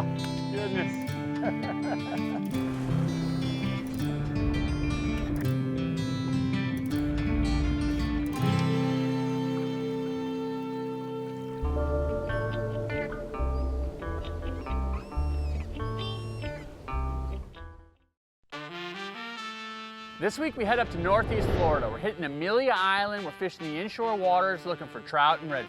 Oh, goodness. This week we head up to Northeast Florida. We're hitting Amelia Island. We're fishing the inshore waters looking for trout and redfish.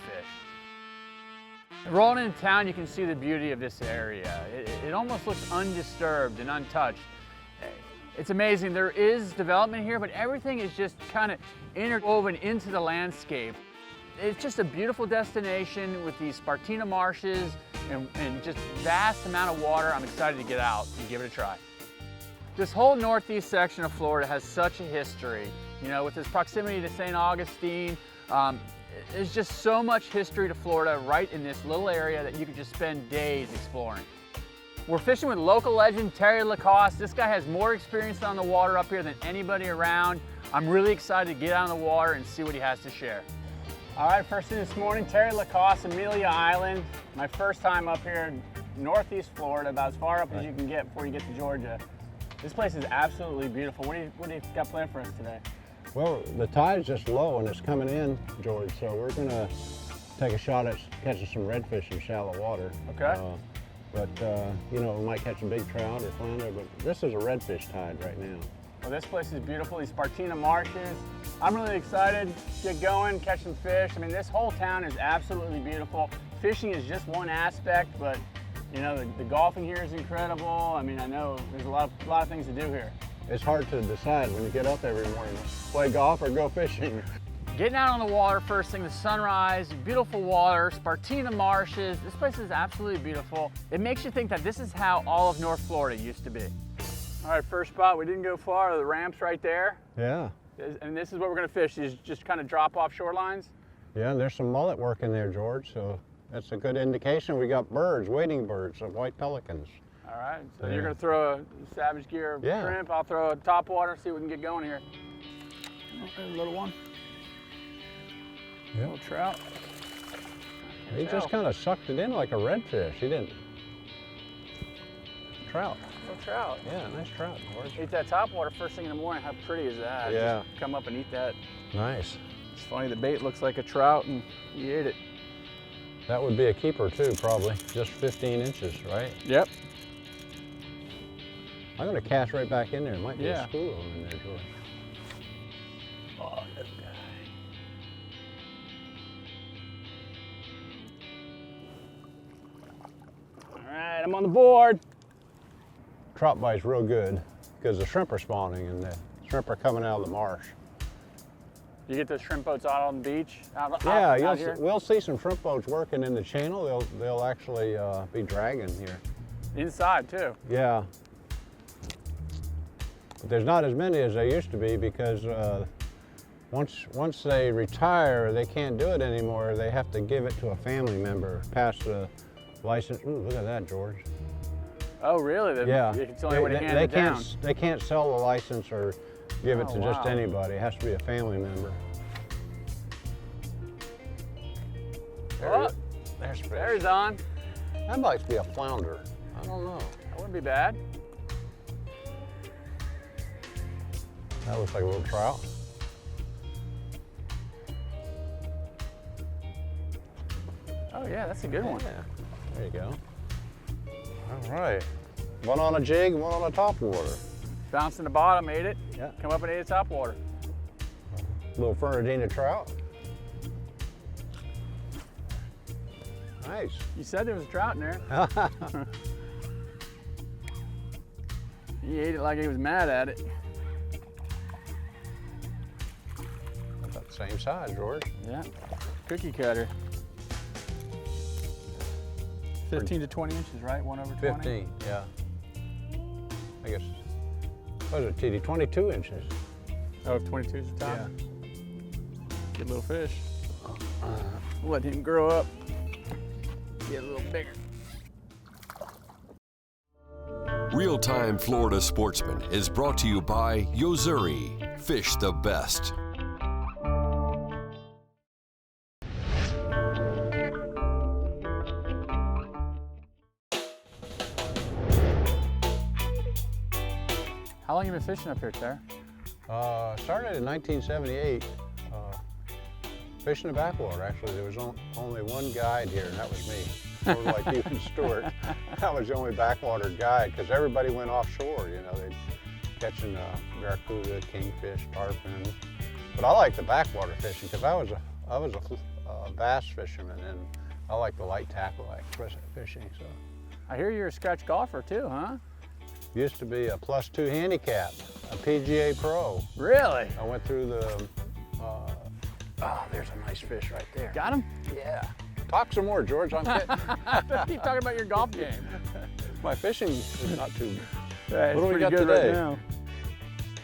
Rolling into town, you can see the beauty of this area. It almost looks undisturbed and untouched. It's amazing. There is development here, but everything is just kind of interwoven into the landscape. It's just a beautiful destination with these Spartina marshes and just vast amount of water. I'm excited to get out and give it a try. This whole northeast section of Florida has such a history. You know, with its proximity to St. Augustine, there's just so much history to Florida right in this little area that you could just spend days exploring. We're fishing with local legend Terry Lacoss. This guy has more experience on the water up here than anybody around. I'm really excited to get out on the water and see what he has to share. All right, first thing this morning, Terry Lacoss, Amelia Island. My first time up here in northeast Florida, about as far up as you can get before you get to Georgia. This place is absolutely beautiful. What do you got planned for us today? Well, the tide's just low and it's coming in, George, so we're gonna take a shot at catching some redfish in shallow water. Okay. You know, we might catch a big trout or flounder, but this is a redfish tide right now. Well, this place is beautiful, these Spartina marshes. I'm really excited to get going, catch some fish. I mean, this whole town is absolutely beautiful. Fishing is just one aspect, but you know, the golfing here is incredible. I mean, I know there's a lot of things to do here. It's hard to decide when you get up every morning, play golf or go fishing. Getting out on the water first thing, the sunrise, beautiful water, Spartina marshes. This place is absolutely beautiful. It makes you think that this is how all of North Florida used to be. All right, first spot, we didn't go far. The ramp's right there. Yeah. And this is what we're gonna fish, these just kind of drop off shorelines. Yeah, and there's some mullet work in there, George, so that's a good indication. We got birds, wading birds, some white pelicans. All right, so you're gonna throw a Savage Gear shrimp, I'll throw a top water, see if we can get going here. A little one. Yeah. Little trout. He just kind of sucked it in like a redfish. He didn't. Trout. Little trout. Yeah, nice trout, George. Eat that top water first thing in the morning. How pretty is that? Yeah. Just come up and eat that. Nice. It's funny, the bait looks like a trout and you ate it. That would be a keeper too, probably. Just 15 inches, right? Yep. I'm gonna cast right back in there. It might be Yeah. a school in there, George. Oh, this guy. All right, I'm on the board. Trout bite's real good because the shrimp are spawning and the shrimp are coming out of the marsh. You get those shrimp boats out on the beach? Out here? We'll see some shrimp boats working in the channel. They'll actually be dragging here. Inside too. Yeah. But there's not as many as there used to be because once they retire, they can't do it anymore. They have to give it to a family member, pass the license. Ooh, look at that, George. Oh, really? Yeah. It's the only way to hand it down. They can't sell the license or give it to just wow. anybody. It has to be a family member. There's fish. There's on. That might be a flounder. I don't know. That wouldn't be bad. That looks like a little trout. Oh yeah, that's a good one. Yeah. There you go. All right. One on a jig, one on a top water. Bounced in the bottom, ate it. Yeah. Come up and ate the top water. Little Fernandina trout. Nice. You said there was a trout in there. He ate it like he was mad at it. About the same size, George. Yeah. Cookie cutter. 15 to 20 inches, right? 1 over 20? 15, yeah. I guess, what is it, TD? 22 inches. Oh, 22 is the top? Yeah. Good little fish. Let him grow up. Get a little bigger. Real-Time Florida Sportsman is brought to you by Yozuri. Fish the best. How long you been fishing up here, Tara? Started in 1978, fishing the backwater. Actually, there was only one guide here, and that was me. Sort of like you and Stuart. I was the only backwater guide because everybody went offshore. You know, they'd catching barracuda, kingfish, tarpon. But I like the backwater fishing because I was a bass fisherman, and I like the light tackle fishing. So. I hear you're a scratch golfer too, huh? Used to be a +2 handicap, a PGA pro. Really? I went through the, oh, there's a nice fish right there. Got him? Yeah. Talk some more, George. I'm getting. Keep talking about your golf game. My fishing is not too Yeah, what do we got good today? Right now.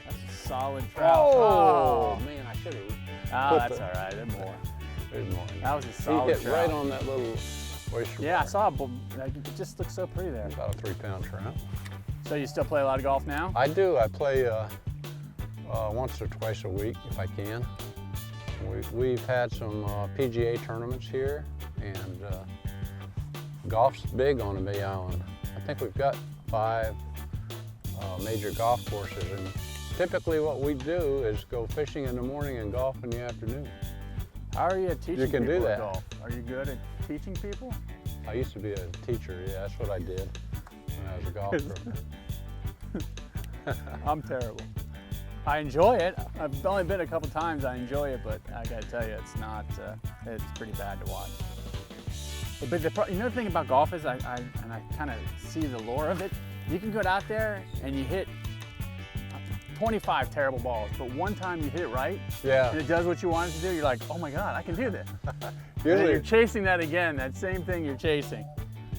That's a solid trout. Oh, man, I should have. Oh, that's all right. There's more. There's more. That was a He solid hit trout. right on that little oyster Yeah, I bar. saw it. It just looks so pretty there. About a 3-pound trout. So you still play a lot of golf now? I do. I play once or twice a week if I can. We've had some PGA tournaments here, and golf's big on Amelia Island. I think we've got 5 major golf courses, and typically what we do is go fishing in the morning and golf in the afternoon. How are you at teaching You can people do at that. golf? Are you good at teaching people? I used to be a teacher. Yeah, that's what I did when I was a golfer. I'm terrible. I enjoy it. I've only been a couple times. I enjoy it, but I gotta tell you, it's not. It's pretty bad to watch. But you know the thing about golf is, I kind of see the lure of it. You can go out there and you hit 25 terrible balls, but one time you hit it right, Yeah. and it does what you want it to do. You're like, oh my God, I can do this. And then Usually, you're chasing that again. That same thing you're chasing.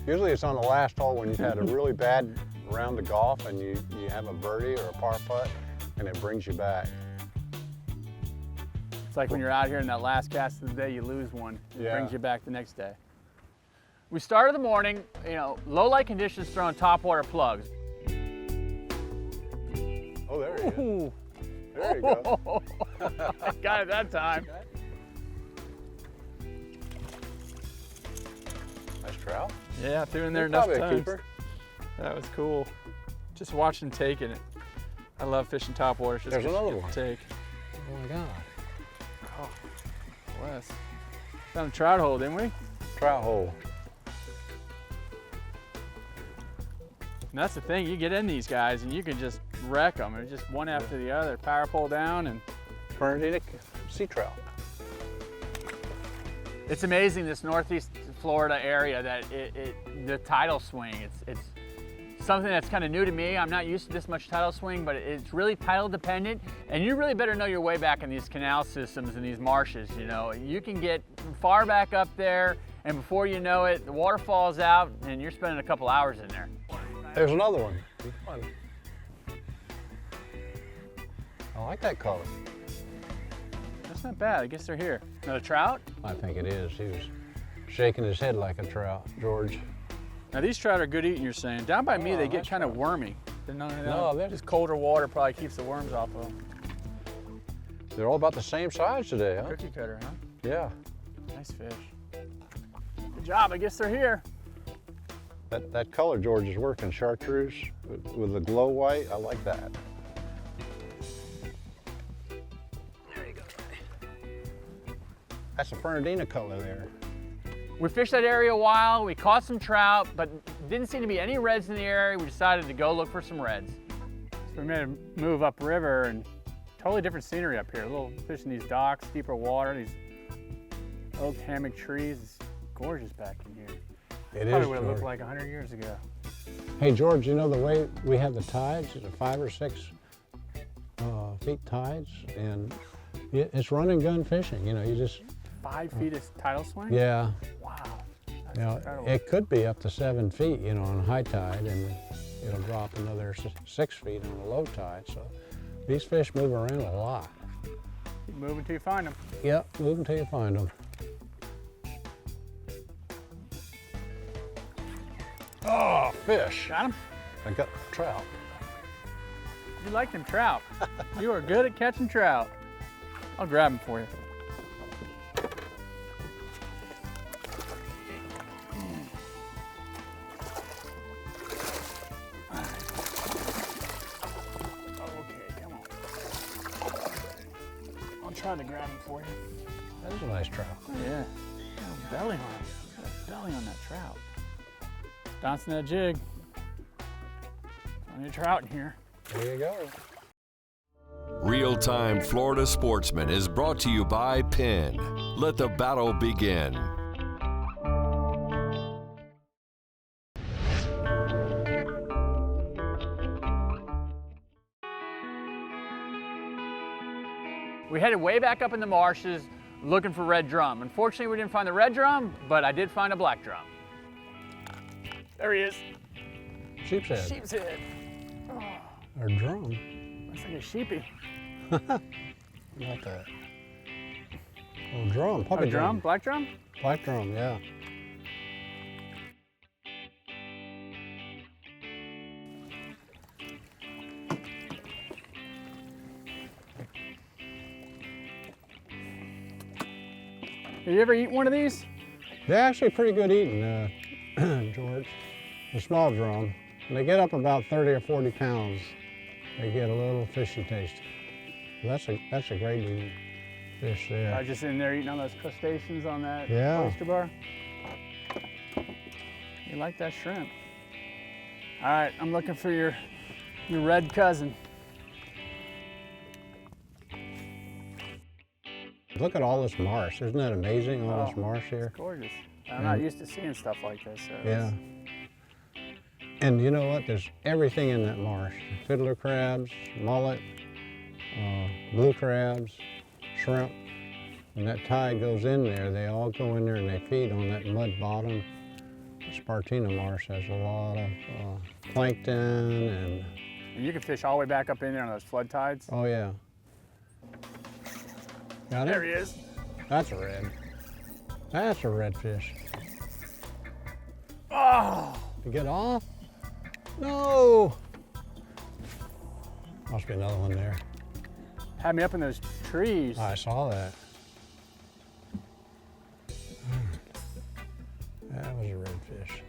usually it's on the last hole when you've had a really bad round of golf and you have a birdie or a par putt, and it brings you back. It's like when you're out here in that last cast of the day, you lose one. It Yeah. brings you back the next day. We started the morning, low light conditions throwing topwater plugs. Oh, there he is. Ooh. There you go. Got it that time. Nice trout. Yeah, threw in there He's enough probably a times. keeper. That was cool. Just watching taking it. I love fishing topwater. It's just There's good another to one. take. Oh my God. Oh, bless. Found a trout hole, didn't we? And Trout hole. that's the thing. You get in these guys and you can just wreck them. It's just one after the other. Power pull down and. Fernandina sea trout. It's amazing, this Northeast Florida area, that the tidal swing, it's something that's kind of new to me. I'm not used to this much tidal swing, but it's really tidal dependent, and you really better know your way back in these canal systems and these marshes. You can get far back up there, and before you know it, the water falls out and you're spending a couple hours in there. There's another one. He's fun. I like that color. That's not bad. I guess they're here. Another trout? I think it is. He was shaking his head like a trout, George. Now these trout are good eating, you're saying. Down by me, Oh, they get that's kind of fine. wormy. They're No, they're- just colder water probably keeps the worms off of them. They're all about the same size today, huh? Cookie cutter, huh? Yeah. Nice fish. Good job, I guess they're here. That color, George, is working. Chartreuse with the glow white. I like that. There you go. That's a Fernandina color there. We fished that area a while, we caught some trout, but didn't seem to be any reds in the area. We decided to go look for some reds. So we made a move upriver, and totally different scenery up here. A little fishing these docks, deeper water, these oak hammock trees. It's gorgeous back in here. It Probably is, what it looked George. like 100 years ago. Hey, George, you know the way we have the tides, the 5 or 6 feet tides, and it's run and gun fishing. You just, 5 feet of tidal swing? yeah. Wow. That's Now, incredible. it could be up to 7 feet, on high tide, and it'll drop another 6 feet on a low tide. So these fish move around a lot. Keep moving till you find them. Yep, move until you find them. Oh, fish. Got them? I got trout. You like them trout. You are good at catching trout. I'll grab them for you. hard to grab him for you. That is a nice trout. Oh, yeah. Oh, belly on him. Got a belly on that trout. Bouncing that jig. Plenty of trout in here. There you go. Real-Time Florida Sportsman is brought to you by Penn. Let the battle begin. We headed way back up in the marshes looking for red drum. Unfortunately, we didn't find the red drum, but I did find a black drum. There he is. Sheep's head. Sheep's head. Or drum. Looks like a sheepy. Not that. Oh, drum. Puppy Oh, drum? Black drum? Black drum, yeah. Have you ever eaten one of these? They're actually pretty good eating, George. The small drum. When they get up about 30 or 40 pounds, they get a little fishy taste. That's a great eating fish there. I was just in there eating on those crustaceans on that Yeah. oyster bar. You like that shrimp. All right, I'm looking for your red cousin. Look at all this marsh. Isn't that amazing, all this Oh, marsh here? It's gorgeous. I'm not used to seeing stuff like this. So Yeah. And you know what? There's everything in that marsh. Fiddler crabs, mullet, blue crabs, shrimp. When that tide goes in there, they all go in there and they feed on that mud bottom. The Spartina marsh has a lot of plankton and, And you can fish all the way back up in there on those flood tides. oh yeah. Got it? There he is. That's a red. That's a redfish. Oh! To get off? No! Must be another one there. Had me up in those trees. I saw that. That was a redfish.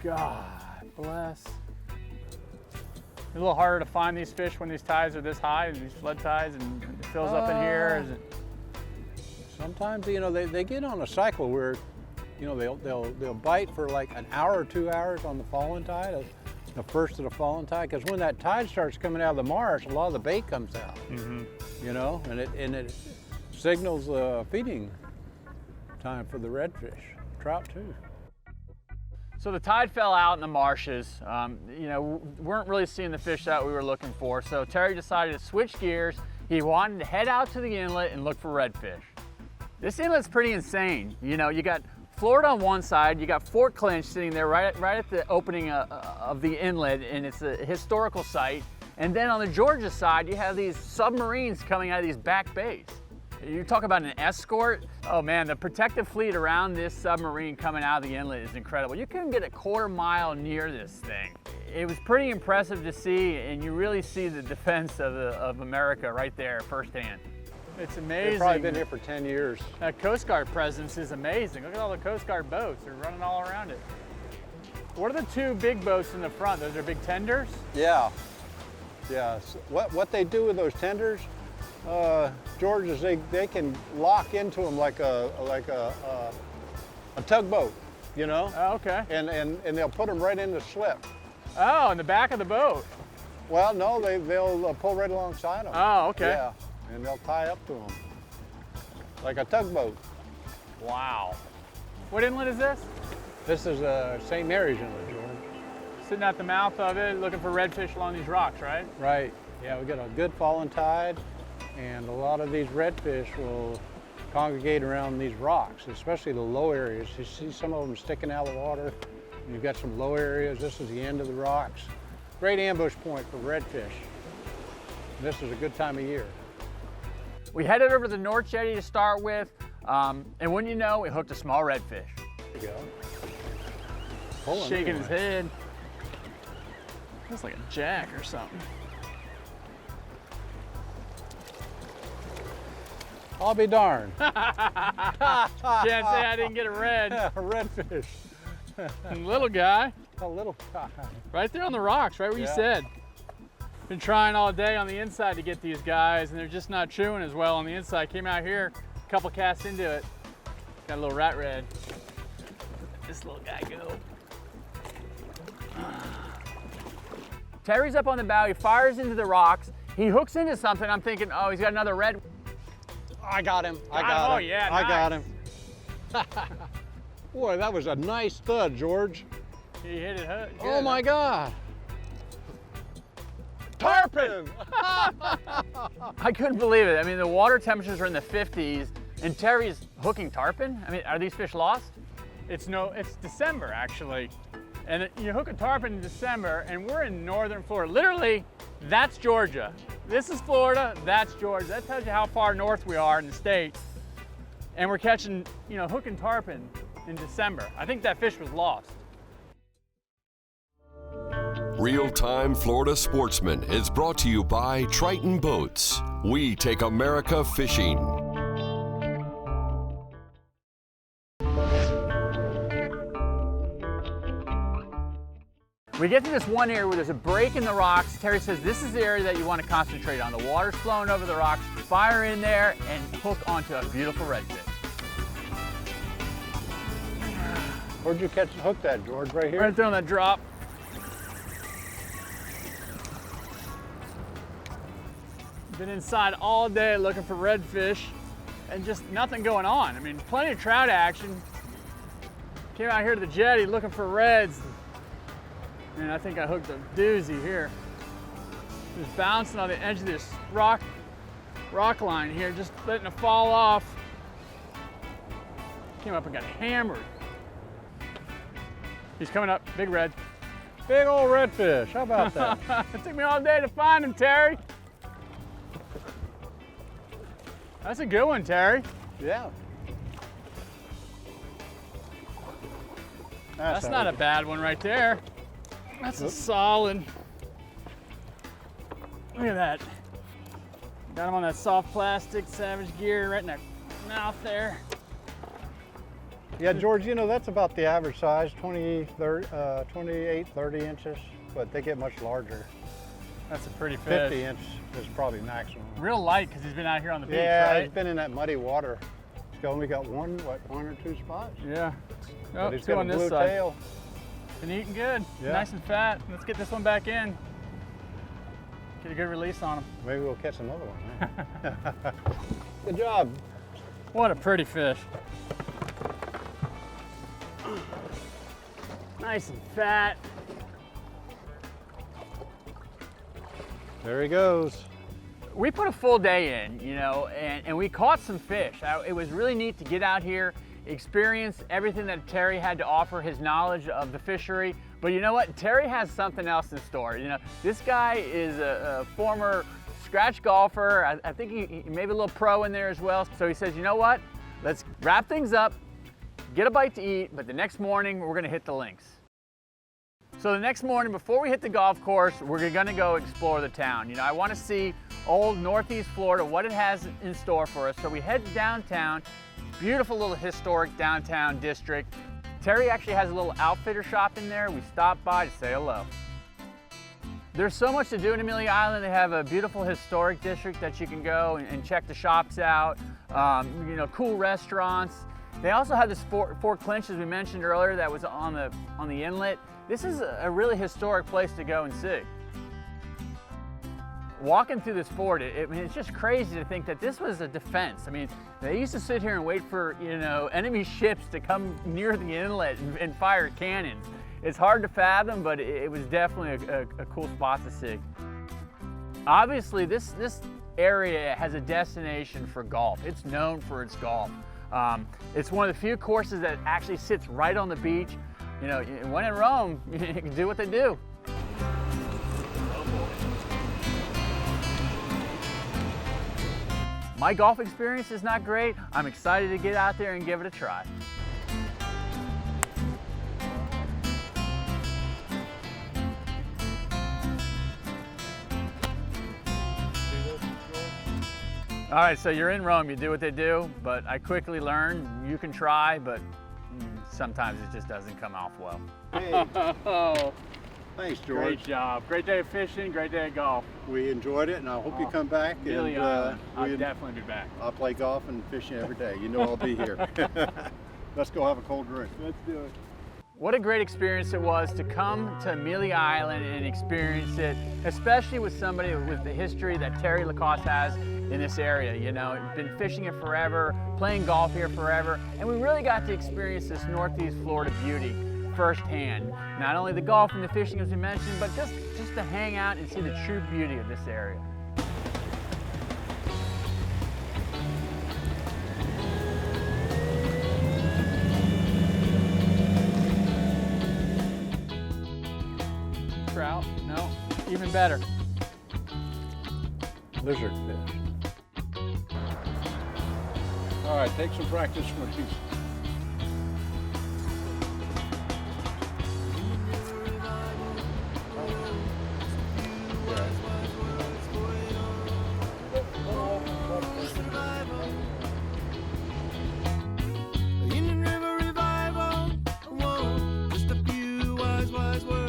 God bless. It's a little harder to find these fish when these tides are this high and these flood tides and it fills up in here. Is it? Sometimes, you know, they get on a cycle where, you know, they'll bite for like an hour or 2 hours on the falling tide, the first of the falling tide, because when that tide starts coming out of the marsh, a lot of the bait comes out. You know, and it signals feeding time for the redfish, trout too. So the tide fell out in the marshes. You know, weren't really seeing the fish that we were looking for. So Terry decided to switch gears. He wanted to head out to the inlet and look for redfish. This inlet's pretty insane. You know, you got Florida on one side, you got Fort Clinch sitting there right at the opening of the inlet, and it's a historical site. And then on the Georgia side, you have these submarines coming out of these back bays. You talk about an escort. Oh man, the protective fleet around this submarine coming out of the inlet is incredible. You couldn't get a quarter mile near this thing. It was pretty impressive to see, and you really see the defense of America right there firsthand. It's amazing. They've probably been here for 10 years. That Coast Guard presence is amazing. Look at all the Coast Guard boats. They're running all around it. What are the two big boats in the front? Those are big tenders? Yeah. Yeah. So what they do with those tenders, George, is they can lock into them like a tugboat, you know? Oh, okay. And they'll put them right in the slip. Oh, in the back of the boat. Well, no, they'll pull right alongside them. Oh, okay. Yeah, and they'll tie up to them like a tugboat. Wow. What inlet is this? This is St. Mary's Inlet, George. Sitting at the mouth of it, looking for redfish along these rocks, right? Right. Yeah, we got a good falling tide, and a lot of these redfish will congregate around these rocks, especially the low areas. You see some of them sticking out of the water. You've got some low areas. This is the end of the rocks. Great ambush point for redfish. This is a good time of year. We headed over to the North Jetty to start with, and wouldn't you know, we hooked a small redfish. There you go. Pulling Shaking anyway. his head. Looks like a jack or something. I'll be darned. Can't say I didn't get a red. A redfish. Little guy, A little guy. right there on the rocks, right where you Yeah. said. Been trying all day on the inside to get these guys, and they're just not chewing as well on the inside. Came out here, a couple casts into it. Got a little rat red. Let this little guy go. Terry's up on the bow, he fires into the rocks. He hooks into something. I'm thinking, oh, he's got another red. I got him. I got him. Oh yeah, I nice. got him. Boy, that was a nice thud, George. He hit it good. Oh my God. Tarpon! I couldn't believe it. I mean, the water temperatures are in the 50s, and Terry's hooking tarpon? I mean, are these fish lost? It's December, actually. And you hook a tarpon in December, and we're in northern Florida. Literally, that's Georgia. This is Florida, that's Georgia. That tells you how far north we are in the state. And we're catching, hooking tarpon in December. I think that fish was lost. Real-Time Florida Sportsman is brought to you by Triton Boats. We take America fishing. We get to this one area where there's a break in the rocks. Terry says this is the area that you want to concentrate on. The water's flowing over the rocks. Fire in there and hook onto a beautiful redfish. Where'd you hook that, George? Right here? Right there on that drop. Been inside all day looking for redfish and just nothing going on. I mean, plenty of trout action. Came out here to the jetty looking for reds. And I think I hooked a doozy here. Just bouncing on the edge of this rock line here, just letting it fall off. Came up and got hammered. He's coming up, big red. Big old redfish, how about that? It took me all day to find him, Terry. That's a good one, Terry. Yeah. That's not a bad one right there. That's a solid. Look at that. Got him on that soft plastic Savage Gear right in the mouth there. Yeah, George, that's about the average size, 28, 30 inches, but they get much larger. That's a pretty fish. 50 inch is probably maximum. Real light because he's been out here on the beach, yeah, right? he's been in that muddy water. He's only got one or two spots. Yeah. But Oh, he's two got on a this blue side. tail. Been eating good. Yeah. Nice and fat. Let's get this one back in. Get a good release on him. Maybe we'll catch another one. Huh? Good job. What a pretty fish. Nice and fat. There he goes. We put a full day in, and we caught some fish. It was really neat to get out here, experience everything that Terry had to offer, his knowledge of the fishery. But you know what? Terry has something else in store. This guy is a former scratch golfer. I think he maybe a little pro in there as well. So he says, you know what? Let's wrap things up, get a bite to eat, but the next morning we're gonna hit the links. So the next morning, before we hit the golf course, we're gonna go explore the town. I wanna see old Northeast Florida, what it has in store for us. So we head downtown, beautiful little historic downtown district. Terry actually has a little outfitter shop in there. We stopped by to say hello. There's so much to do in Amelia Island. They have a beautiful historic district that you can go and check the shops out, cool restaurants. They also have this Fort Clinch, as we mentioned earlier, that was on the inlet. This is a really historic place to go and see. Walking through this fort, it's just crazy to think that this was a defense. I mean, they used to sit here and wait for, enemy ships to come near the inlet and fire cannons. It's hard to fathom, but it was definitely a cool spot to see. Obviously, this area has a destination for golf. It's known for its golf. It's one of the few courses that actually sits right on the beach. When in Rome, you can do what they do. My golf experience is not great. I'm excited to get out there and give it a try. All right, so you're in Rome, you do what they do, but I quickly learned you can try, but sometimes it just doesn't come off well. Hey. Thanks, George. Great job. Great day of fishing, great day of golf. We enjoyed it, and I hope you come back. Amelia Island. I'll definitely be back. I'll play golf and fishing every day. You know I'll be here. Let's go have a cold drink. Let's do it. What a great experience it was to come to Amelia Island and experience it, especially with somebody with the history that Terry Lacoss has in this area. You know, been fishing it forever, playing golf here forever, and we really got to experience this Northeast Florida beauty firsthand. Not only the golf and the fishing as we mentioned, but just to hang out and see the true beauty of this area. Trout? No, even better. Lizard fish. All right, take some practice with these. Indian River revival, whoa, just a few wise words.